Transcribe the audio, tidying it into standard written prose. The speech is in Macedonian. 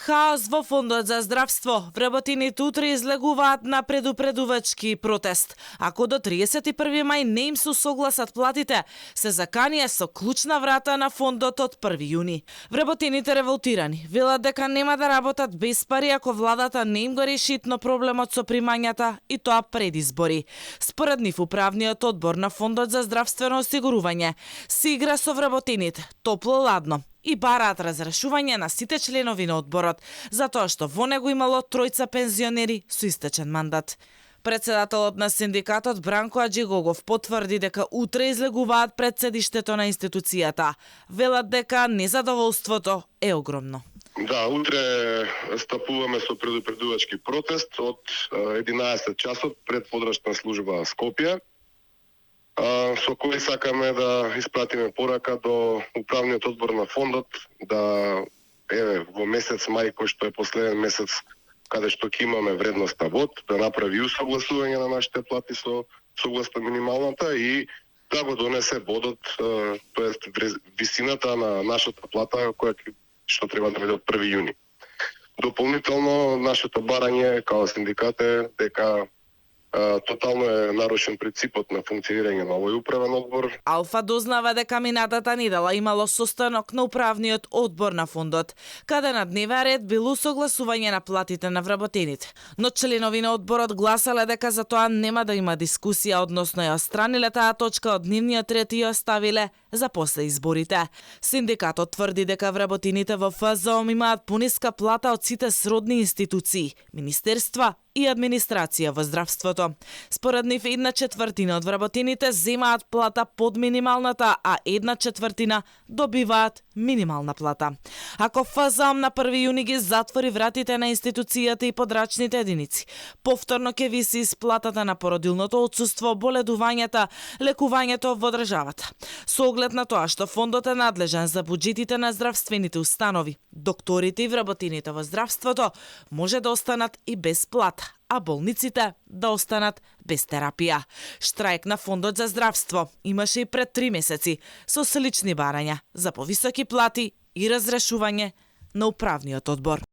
Хаос во Фондот за здравство. Вработените утре излегуваат на предупредувачки протест. Ако до 31 мај не им се согласат платите, се заканија со клучна врата на фондот од 1 јуни. Вработените револтирани велат дека нема да работат без пари ако владата не им го реши итно проблемот со примањата и тоа пред избори. Според нив управниот одбор на Фондот за здравствено осигурување се игра со вработените топло-ладно и бараат разрешување на сите членови на одборот, затоа што во него имало тројца пензионери со истечен мандат. Председателот на синдикатот Бранко Аџигогов потврди дека утре излегуваат пред седиштето на институцијата. Велат дека незадоволството е огромно. Да, утре стапуваме со предупредувачки протест од 11 часот пред подрачна служба Скопје, со кој сакаме да испратиме порака до управниот одбор на фондот да во месец мај, кој што е последен месец каде што ќе имаме вредноста вод, да направи усогласување на нашите плати со согласно минималната и да го донесе водот, тоест висината на нашата плата која што треба да биде од 1 јуни. Дополнително нашето барање као синдикат е дека тотално е нарушен принципот на функционирање на овој управен одбор. Алфа дознава дека минатата недела имало состанок на управниот одбор на фондот, каде на дневен ред било согласување на платите на вработените. Но членови на одборот гласале дека за тоа нема да има дискусија, односно ја отстраниле таа точка од дневниот ред и ја оставиле за после изборите. Синдикатот тврди дека вработените во ФЗОМ имаат пониска плата од сите сродни институции, министерства и администрација во здравството. Според нив 1/4 од вработените земаат плата под минималната, а 1/4 добиваат минимална плата. Ако ФЗОМ на 1 јуни ги затвори вратите на институцијата и подрачните единици, повторно ќе виси исплатата на породилното отсуство, боледувањата, лекувањето во државата. Со оглед на тоа што фондот е надлежен за буџетите на здравствените установи, докторите и вработените во здравството може да останат и без плата, а болниците да останат без терапија. Штрајк на Фондот за здравство имаше и пред 3 месеци со слични барања за повисоки плати и разрешување на управниот одбор.